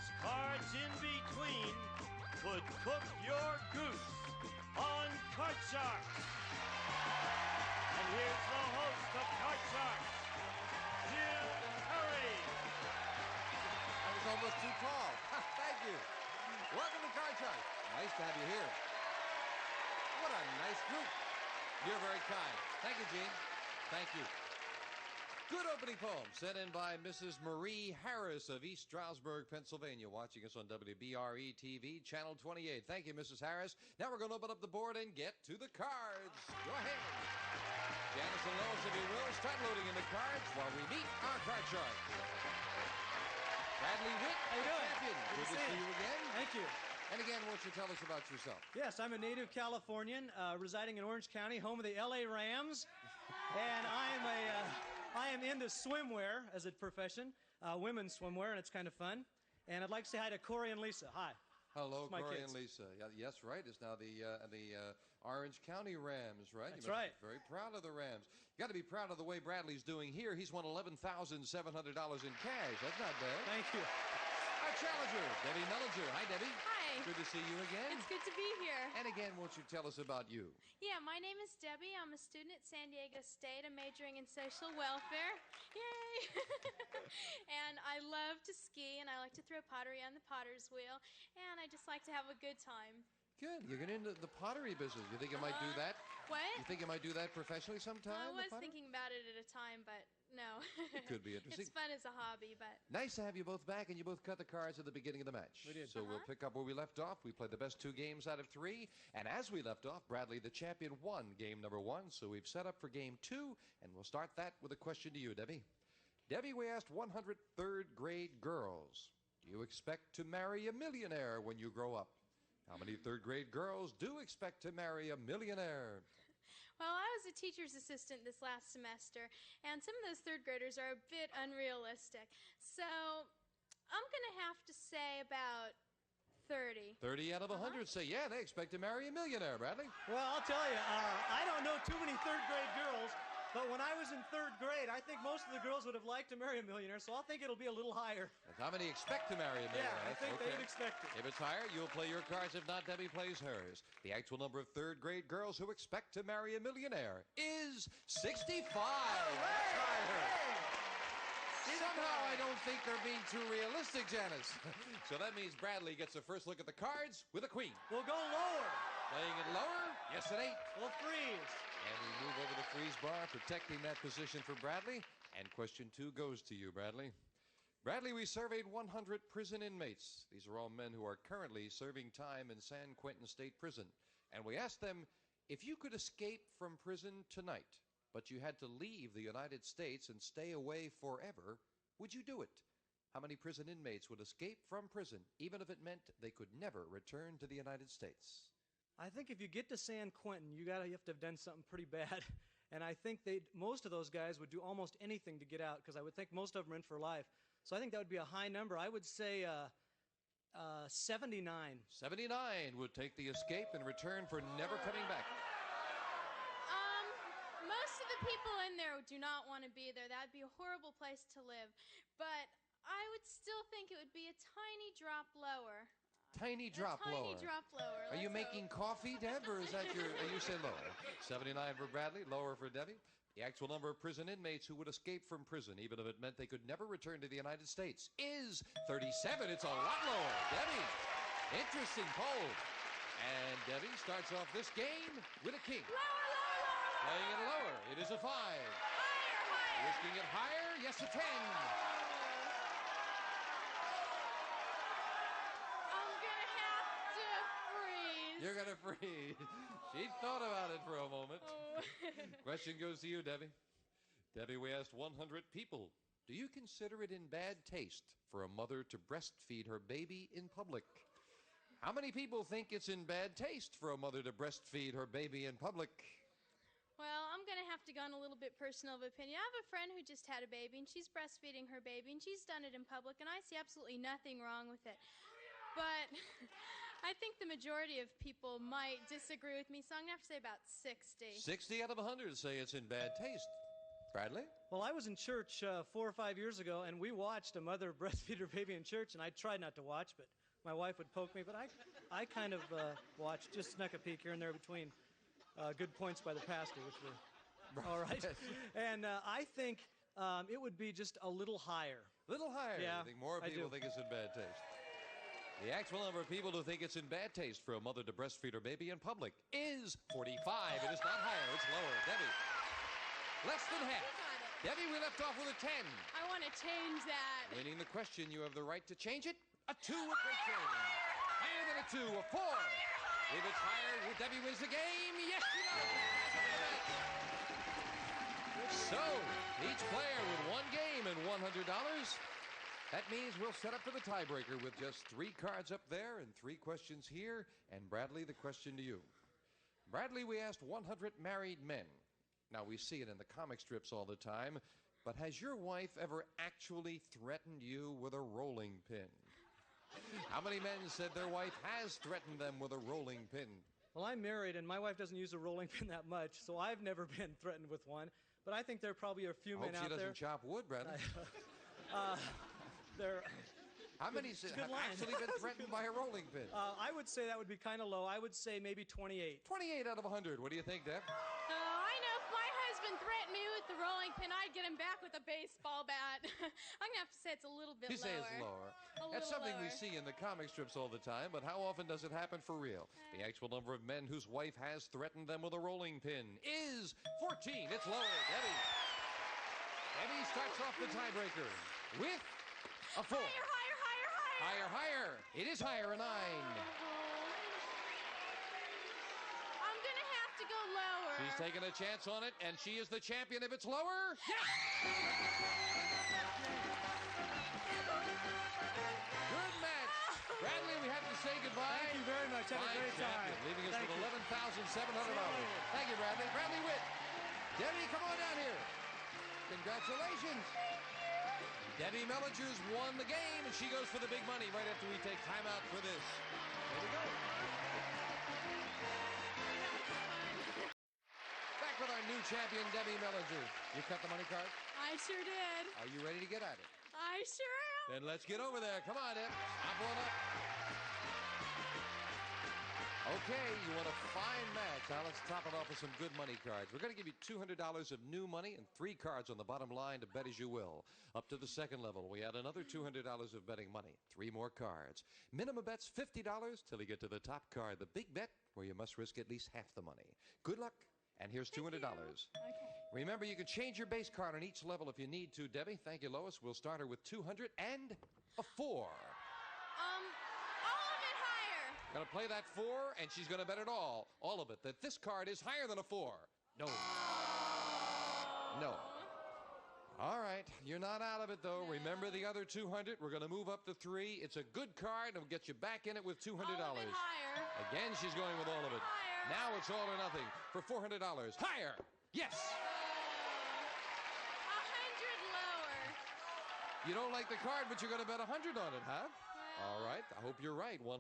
those cards in between could cook your goose on Card Sharks. And here's the host of Card Sharks, Jim Curry. That was almost too tall. Thank you. Welcome to Card Sharks. Nice to have you here. What a nice group. You're very kind. Thank you, Gene. Thank you. Good opening poem sent in by Mrs. Marie Harris of East Stroudsburg, Pennsylvania, watching us on WBRE-TV, Channel 28. Thank you, Mrs. Harris. Now we're going to open up the board and get to the cards. Go ahead. Janice and Lois, if you will, start loading in the cards while we meet our card sharks. Bradley Witt, how you doing? Champion. Good to see you again. Thank you. And again, won't you tell us about yourself? Yes, I'm a native Californian residing in Orange County, home of the LA Rams. And I am into swimwear as a profession, women's swimwear, and it's kind of fun. And I'd like to say hi to Corey and Lisa. Hi. Hello, Corey and Lisa. Yeah, yes, right. It's now the Orange County Rams, right? That's right. Very proud of the Rams. You got to be proud of the way Bradley's doing here. He's won $11,700 in cash. That's not bad. Thank you. Our challenger, Debbie Mellinger. Hi, Debbie. Hi. Good to see you again. It's good to be here. And again, won't you tell us about you? Yeah, my name is Debbie. I'm a student at San Diego State. I'm majoring in social welfare. Yay! And I love to ski, and I like to throw pottery on the potter's wheel, and I just like to have a good time. Good. You're getting into the pottery business. You think you might do that? What? You think you might do that professionally sometime? I was thinking about it at a time, but no. It could be interesting. It's fun as a hobby, but... Nice to have you both back, and you both cut the cards at the beginning of the match. We did. So we'll pick up where we left off. We played the best 2 games out of 3, and as we left off, Bradley, the champion, won game number 1, so we've set up for game 2, and we'll start that with a question to you, Debbie. Debbie, we asked 100 third-grade girls, do you expect to marry a millionaire when you grow up? How many third-grade girls do expect to marry a millionaire? Well, I was a teacher's assistant this last semester, and some of those third graders are a bit unrealistic. So I'm going to have to say about 30. 30 out of 100 say, yeah, they expect to marry a millionaire, Bradley. Well, I'll tell you, I don't know too many third-grade girls, but when I was in 3rd grade, I think most of the girls would have liked to marry a millionaire, so I'll think it'll be a little higher. That's how many expect to marry a millionaire? Yeah, I think okay. they'd expect it. If it's higher, you'll play your cards. If not, Debbie plays hers. The actual number of third-grade girls who expect to marry a millionaire is 65. That's higher. Somehow I don't think they're being too realistic, Janice. So that means Bradley gets a first look at the cards with a queen. We'll go lower. Playing it lower? Yes, an 8. We'll freeze. And we move over the freeze bar, protecting that position for Bradley. And question 2 goes to you, Bradley. Bradley, we surveyed 100 prison inmates. These are all men who are currently serving time in San Quentin State Prison. And we asked them, if you could escape from prison tonight, but you had to leave the United States and stay away forever, would you do it? How many prison inmates would escape from prison, even if it meant they could never return to the United States? I think if you get to San Quentin, you have to have done something pretty bad. And I think most of those guys would do almost anything to get out, because I would think most of them are in for life. So I think that would be a high number. I would say 79. 79 would take the escape and return for never coming back. Most of the people in there do not want to be there. That would be a horrible place to live. But I would still think it would be a tiny drop lower. Tiny drop lower. Tiny drop lower. Are you making coffee, Deb, or is that you say lower? 79 for Bradley, lower for Debbie. The actual number of prison inmates who would escape from prison, even if it meant they could never return to the United States, is 37. It's a lot lower. Debbie, interesting poll. And Debbie starts off this game with a king. Lower. Playing it lower. It is a 5. Higher. Risking it higher. Yes, a 10. You're going to freeze. She thought about it for a moment. Oh. Question goes to you, Debbie. Debbie, we asked 100 people, do you consider it in bad taste for a mother to breastfeed her baby in public? How many people think it's in bad taste for a mother to breastfeed her baby in public? Well, I'm going to have to go on a little bit personal of opinion. I have a friend who just had a baby, and she's breastfeeding her baby, and she's done it in public, and I see absolutely nothing wrong with it. But I think the majority of people might disagree with me, so I'm going to have to say about 60. 60 out of 100 say it's in bad taste. Bradley? Well, I was in church 4 or 5 years ago, and we watched a mother breastfeed her baby in church, and I tried not to watch, but my wife would poke me. But I kind of watched, just snuck a peek here and there between good points by the pastor, which were all right. Yes. And I think it would be just a little higher. Little higher. Yeah, I think more I people do. think it's in bad taste. The actual number of people who think it's in bad taste for a mother to breastfeed her baby in public is 45. It is not higher, it's lower. Debbie. Less than half. Debbie, we left off with a 10. I want to change that. Winning the question, you have the right to change it. A 2 would be changed. Higher than a 2, a 4. If it's higher, Debbie wins the game. Yes, she does. So, each player with 1 game and $100. That means we'll set up for the tiebreaker with just 3 cards up there and 3 questions here. And Bradley, the question to you. Bradley, we asked 100 married men. Now, we see it in the comic strips all the time, but has your wife ever actually threatened you with a rolling pin? How many men said their wife has threatened them with a rolling pin? Well, I'm married, and my wife doesn't use a rolling pin that much, so I've never been threatened with one. But I think there probably are a few men Hope she out there. doesn't chop wood, Bradley. How many have actually been threatened by a rolling pin? I would say that would be kind of low. I would say maybe 28. 28 out of 100. What do you think, Deb? I know if my husband threatened me with the rolling pin, I'd get him back with a baseball bat. I'm going to have to say it's a little bit You lower. say it's lower. A That's little something we lower. see in the comic strips all the time, but how often does it happen for real? The actual number of men whose wife has threatened them with a rolling pin is 14. It's lower. Debbie. Debbie starts off the tiebreaker with a 4. Higher, higher, higher, higher. Higher, higher. It is higher, a 9. I'm going to have to go lower. She's taking a chance on it, and she is the champion if it's lower. Yes! Good match. Bradley, we have to say goodbye. Thank you very much. Have a Fine great champion, time. leaving us Thank with you. $11,700. Thank you, Bradley. Bradley Witt. Debbie, come on down here. Congratulations. Debbie Mellinger's won the game, and she goes for the big money right after we take time out for this. Here we go. Back with our new champion, Debbie Mellinger. You cut the money card? I sure did. Are you ready to get at it? I sure am. Then let's get over there. Come on, Deb. Hop on up. Okay, you want a fine match. Now let's top it off with some good money cards. We're going to give you $200 of new money and 3 cards on the bottom line to bet as you will. Up to the second level, we add another $200 of betting money. 3 more cards. Minimum bet's $50 till you get to the top card, the big bet, where you must risk at least half the money. Good luck, and here's $200. Okay. Remember, you can change your base card on each level if you need to, Debbie. Thank you, Lois. We'll start her with 200 and a 4. All of it higher. Going to play that 4, and she's going to bet it all of it, that this card is higher than a 4. No. No. All right, you're not out of it, though. No. Remember the other 200? We're going to move up to 3. It's a good card, and we'll get you back in it with $200. All of it higher. Again, she's going with all of it. Higher. Now it's all or nothing for $400. Higher. Yes. 100 lower. You don't like the card, but you're going to bet 100 on it, huh? All right, I hope you're right. $100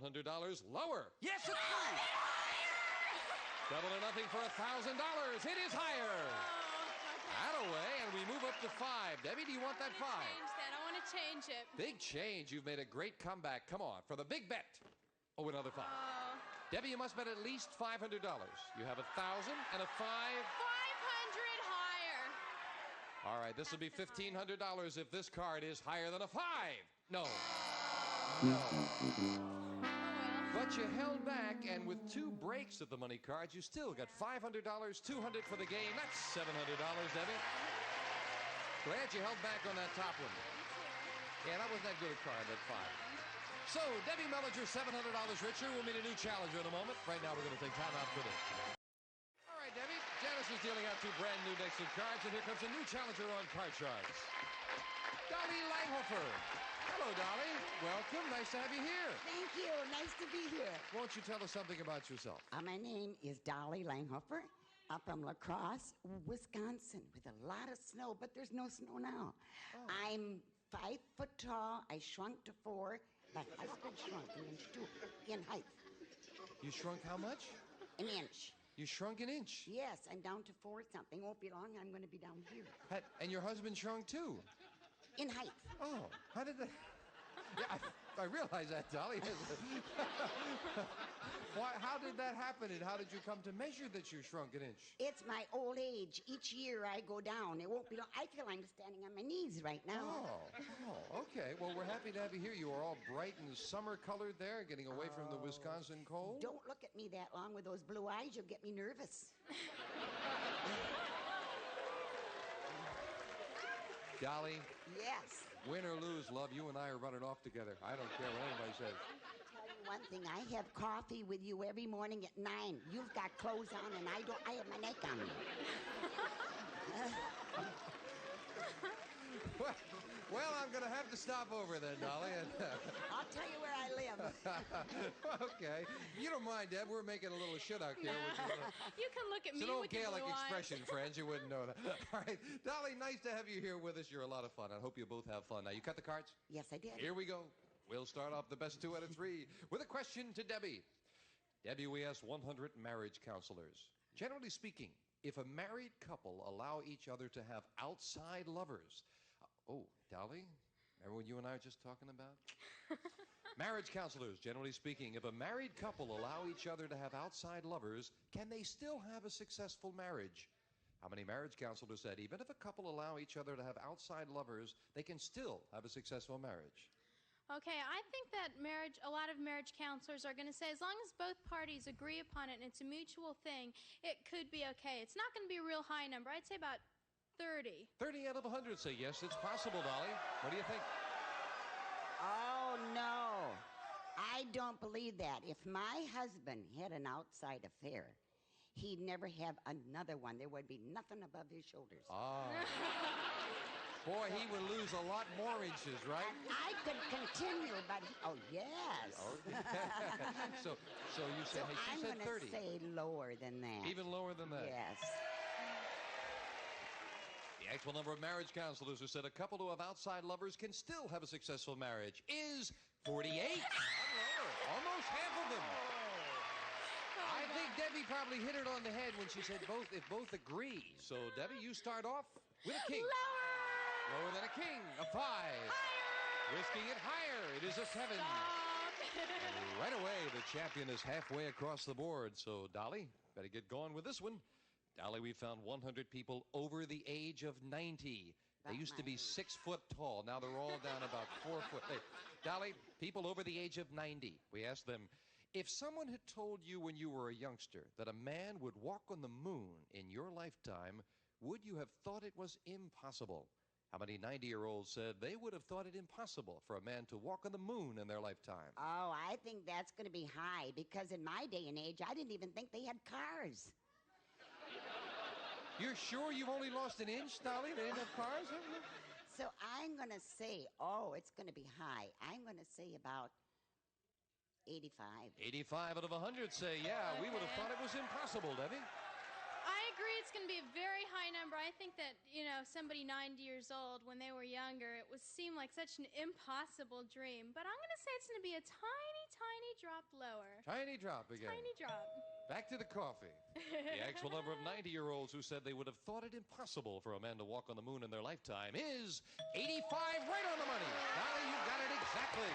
lower. Yes, it's free. Double or nothing for $1,000. It is higher. Attaway, and we move up to 5. Debbie, do you want that 5? Change that. I want to change it. Big change. You've made a great comeback. Come on, for the big bet. Oh, another 5. Debbie, you must bet at least $500. You have 1,000 and a 5. 500 higher. All right, this will be $1,500 if this card is higher than a 5. No. Oh, But you held back, and with 2 breaks of the money cards, you still got $500, $200 for the game. That's $700, Debbie. Glad you held back on that top one. Yeah, that wasn't that good a card, that 5. So, Debbie Mellinger, $700 richer. We'll meet a new challenger in a moment. Right now, we're going to take time out for this. All right, Debbie. Janice is dealing out 2 brand new decks of cards, and here comes a new challenger on Card Sharks. Dolly Langhofer. Hello, Dolly. Welcome. Nice to have you here. Thank you. Nice to be here. Won't you tell us something about yourself? My name is Dolly Langhofer. I'm from La Crosse, Wisconsin, with a lot of snow, but there's no snow now. I'm 5 foot tall. I shrunk to 4. My husband shrunk an inch too in height. You shrunk how much? An inch. You shrunk an inch. Yes, I'm down to 4 something. Won't be long. I'm going to be down here. And your husband shrunk too. In height. Oh, how did that? Yeah, I realize that, Dolly. Why? How did that happen, and how did you come to measure that you shrunk an inch? It's my old age. Each year I go down. It won't be long. I feel I'm standing on my knees right now. Oh, okay. Well, we're happy to have you here. You are all bright and summer-colored there, getting away from the Wisconsin cold. Don't look at me that long with those blue eyes. You'll get me nervous. Dolly, Yes. win or lose, love, you and I are running off together. I don't care what anybody says. Tell you one thing. I have coffee with you every morning at 9. You've got clothes on, and I don't. I have my neck on. Well, I'm going to have to stop over then, Dolly. I'll tell you where I live. Okay. You don't mind, Deb. We're making a little shit out here. You can look at It's me an old with your Gaelic blue expression, eyes. friends. You wouldn't know that. All right. Dolly, nice to have you here with us. You're a lot of fun. I hope you both have fun. Now, you cut the cards? Yes, I did. Here we go. We'll start off the best 2 out of 3 with a question to Debbie. Debbie, we asked 100 marriage counselors. Generally speaking, if a married couple allow each other to have outside lovers... Oh, Dolly, remember what you and I were just talking about? Marriage counselors, generally speaking, if a married couple allow each other to have outside lovers, can they still have a successful marriage? How many marriage counselors said even if a couple allow each other to have outside lovers, they can still have a successful marriage? Okay, I think that a lot of marriage counselors are going to say as long as both parties agree upon it and it's a mutual thing, it could be okay. It's not going to be a real high number. I'd say about 30. 30 out of 100 say yes, it's possible, Dolly. What do you think? Oh, no. I don't believe that. If my husband had an outside affair, he'd never have another one. There would be nothing above his shoulders. Boy, he would lose a lot more inches, right? I could continue, but oh, yes. So you said, hey, she I'm said going 30. to say lower than that. Even lower than that? Yes. The actual number of marriage counselors who said a couple who have outside lovers can still have a successful marriage is 48. Almost half of them. I think Debbie probably hit it on the head when she said if both agree. So, Debbie, you start off with a king. Lower than a king, a 5. Higher. Risking it higher. It is a 7. And right away, the champion is halfway across the board. So, Dolly, better get going with this one. Dolly, we found 100 people over the age of 90. They used to be 6 foot tall. Now they're all down about 4 foot. Hey, Dolly, people over the age of 90. We asked them, if someone had told you when you were a youngster that a man would walk on the moon in your lifetime, would you have thought it was impossible? How many 90-year-olds said they would have thought it impossible for a man to walk on the moon in their lifetime? Oh, I think that's going to be high because in my day and age, I didn't even think they had cars. You're sure you've only lost an inch, Dolly? They didn't have cars? So I'm going to say, it's going to be high. I'm going to say about 85. 85 out of 100 say, yeah, we would have thought it was impossible, Debbie. I agree it's going to be a very high number. I think that, somebody 90 years old, when they were younger, it would seem like such an impossible dream. But I'm going to say it's going to be a tiny, tiny drop lower. Tiny drop again. Tiny drop. Back to the coffee. The actual number of 90-year-olds who said they would have thought it impossible for a man to walk on the moon in their lifetime is 85, right on the money. Dolly, you got it exactly.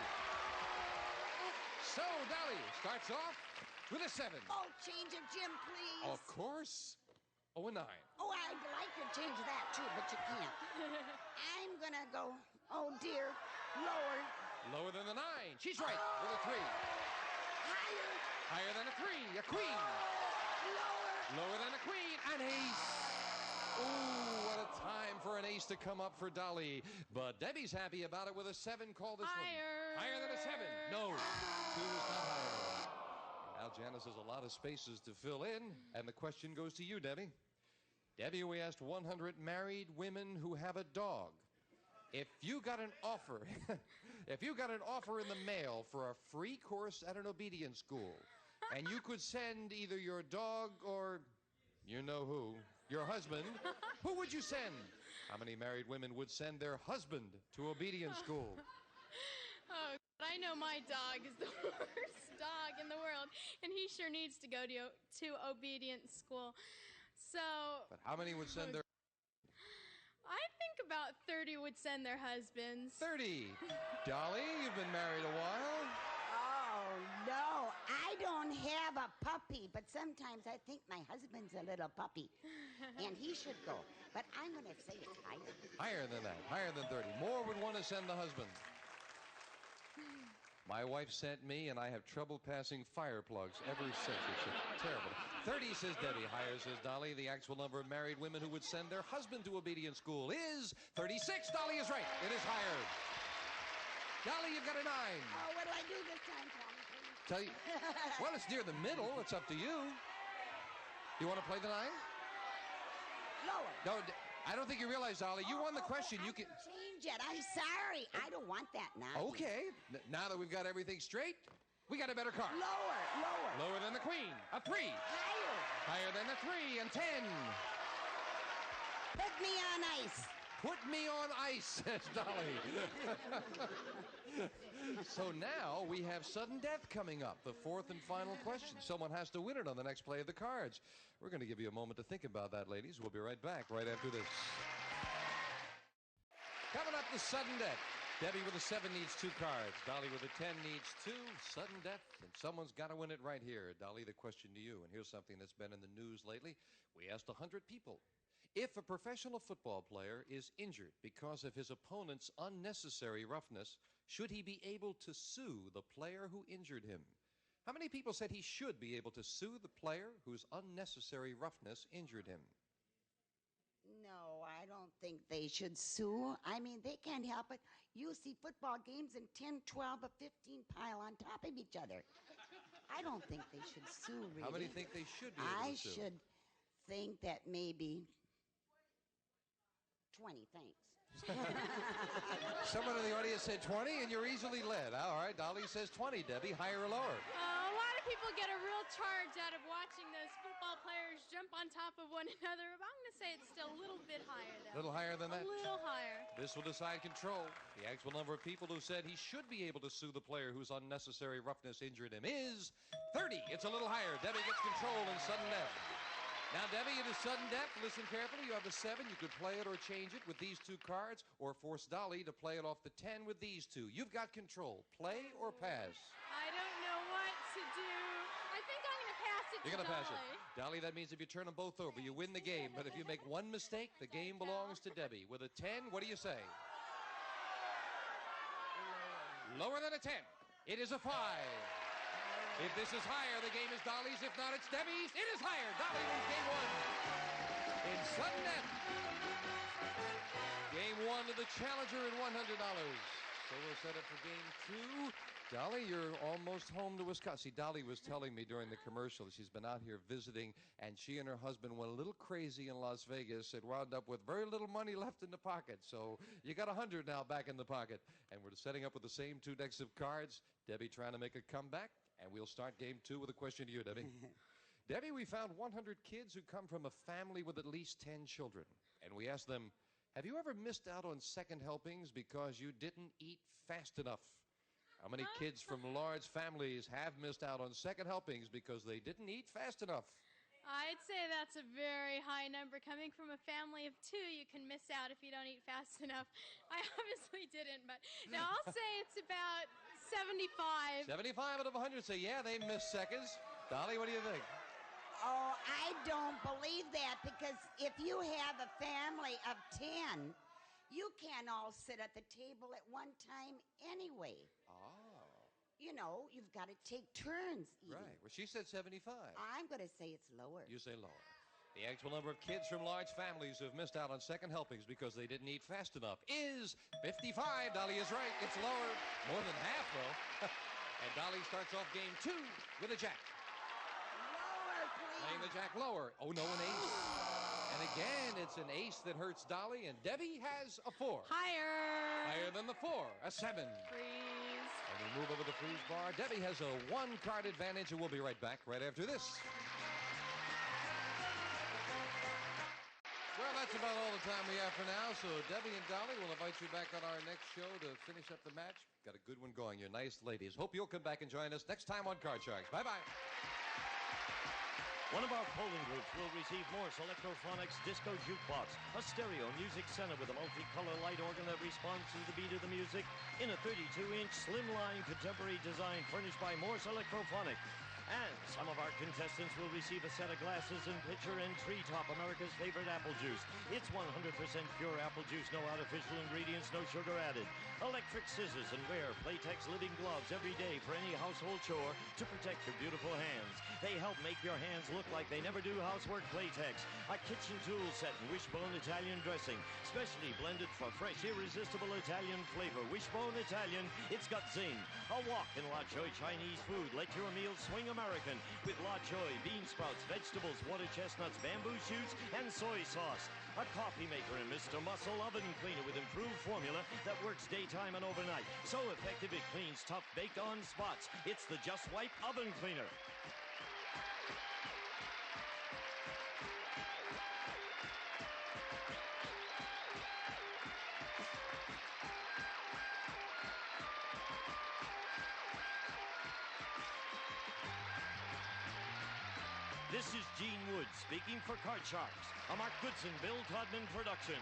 So, Dolly starts off with a 7. Oh, change of gym, please. Of course. Oh, a 9. Oh, I'd like to change that too, but you can't. I'm going to go, oh dear, lower. Lower than the 9. She's right with a 3. Higher. Higher than a 3. A queen. Lower. Lower than a queen. An ace. Ooh, what a time for an ace to come up for Dolly. But Debbie's happy about it with a 7. Call this Higher. one. Higher than a 7. No. 2 is not higher. Now Janice has a lot of spaces to fill in. And the question goes to you, Debbie. Debbie, we asked 100 married women who have a dog. If you got an offer, in the mail for a free course at an obedience school, and you could send either your dog or, you know who, your husband, who would you send? How many married women would send their husband to obedience school? Oh, I know my dog is the worst dog in the world, and he sure needs to go to obedience school. So... But how many would send their... I think about 30 would send their husbands. 30. Dolly, you've been married a while. Oh, no, I don't have a puppy, but sometimes I think my husband's a little puppy, and he should go. But I'm going to say it's higher. Higher than that, higher than 30. More would want to send the husband. My wife sent me, and I have trouble passing fire plugs ever since. It's terrible. 30, says Debbie. Higher, says Dolly. The actual number of married women who would send their husband to obedience school is 36. Dolly is right. It is higher. Dolly, you've got a 9. Oh, what'll I do this time, Tommy, please? Tell you. Well, it's near the middle. It's up to you. You want to play the 9? Lower. No, I don't think you realize, Dolly. You won the question. You can change it. I'm sorry. I don't want that now. Okay. Now that we've got everything straight, we got a better card. Lower, lower. Lower than the queen. A 3. Higher. Higher than the 3 and 10. Put me on ice. Put me on ice, says Dolly. So now we have sudden death coming up, the 4th and final question. Someone has to win it on the next play of the cards. We're going to give you a moment to think about that, ladies. We'll be right back right after this. Coming up, the sudden death. Debbie with a 7 needs 2 cards. Dolly with a 10 needs 2. Sudden death, and someone's got to win it right here. Dolly, the question to you, and here's something that's been in the news lately. We asked 100 people. If a professional football player is injured because of his opponent's unnecessary roughness, should he be able to sue the player who injured him? How many people said he should be able to sue the player whose unnecessary roughness injured him? No, I don't think they should sue. I mean, they can't help it. You see football games and 10, 12, or 15 pile on top of each other. I don't think they should sue, really. How many think they should be able to sue? I should think that maybe 20, thanks. Someone in the audience said 20, and you're easily led. All right, Dolly says 20. Debbie, higher or lower? A lot of people get a real charge out of watching those football players jump on top of one another. But I'm going to say it's still a little bit higher, though. A little higher than that? A little higher. This will decide control. The actual number of people who said he should be able to sue the player whose unnecessary roughness injured him is 30. It's a little higher. Debbie gets control in sudden death. Now, Debbie, it is sudden death. Listen carefully. You have a 7. You could play it or change it with these 2 cards, or force Dolly to play it off the 10 with these 2. You've got control. Play or pass? I don't know what to do. I think I'm going to pass it You're going to pass it. Dolly. Dolly, that means if you turn them both over, you win the game. But if you make one mistake, the game belongs to Debbie. With a 10, what do you say? Lower than a 10. It is a 5. If this is higher, the game is Dolly's. If not, it's Debbie's. It is higher. Dolly wins game 1. In sudden death. Game 1 of the Challenger at $100. So we'll set up for game 2. Dolly, you're almost home to Wisconsin. See, Dolly was telling me during the commercial that she's been out here visiting, and she and her husband went a little crazy in Las Vegas and wound up with very little money left in the pocket. So you got 100 now back in the pocket. And we're setting up with the same 2 decks of cards. Debbie trying to make a comeback. And we'll start game 2 with a question to you, Debbie. Debbie, we found 100 kids who come from a family with at least 10 children. And we asked them, have you ever missed out on second helpings because you didn't eat fast enough? How many kids from large families have missed out on second helpings because they didn't eat fast enough? I'd say that's a very high number. Coming from a family of 2, you can miss out if you don't eat fast enough. I obviously didn't, but now I'll say it's about 75. 75 out of 100 say, yeah, they missed seconds. Dolly, what do you think? Oh, I don't believe that, because if you have a family of 10, you can't all sit at the table at one time anyway. Oh. You know, you've got to take turns eating. Right. Well, she said 75. I'm going to say it's lower. You say lower. The actual number of kids from large families who have missed out on second helpings because they didn't eat fast enough is 55. Dolly is right. It's lower. More than half, though. And Dolly starts off game 2 with a jack. Lower, please. Playing the jack lower. Oh, no, an ace. And again, it's an ace that hurts Dolly, and Debbie has a 4. Higher. Higher than the 4, a 7. Freeze. And we move over the freeze bar. Debbie has a 1-card advantage, and we'll be right back right after this. Well, that's about all the time we have for now. So Debbie and Dolly will invite you back on our next show to finish up the match. Got a good one going. You're nice ladies. Hope you'll come back and join us next time on Card Sharks. Bye-bye. One of our polling groups will receive Morse Electrophonics Disco Jukebox, a stereo music center with a multicolor light organ that responds to the beat of the music in a 32-inch slimline contemporary design furnished by Morse Electrophonics. And some of our contestants will receive a set of glasses and pitcher and Treetop, America's favorite apple juice. It's 100% pure apple juice, no artificial ingredients, no sugar added. Electric scissors and rare Playtex living gloves every day for any household chore to protect your beautiful hands. They help make your hands look like they never do housework. Playtex, a kitchen tool set and Wishbone Italian dressing, specially blended for fresh, irresistible Italian flavor. Wishbone Italian, it's got zing. A walk in La Choy Chinese food. Let your meals swing American with La Choy, bean sprouts, vegetables, water chestnuts, bamboo shoots, and soy sauce. A coffee maker and Mr. Muscle oven cleaner with improved formula that works daytime and overnight. So effective it cleans tough baked-on spots. It's the Just Wipe oven cleaner. This is Gene Woods speaking for Card Sharks, a Mark Goodson-Bill Todman production.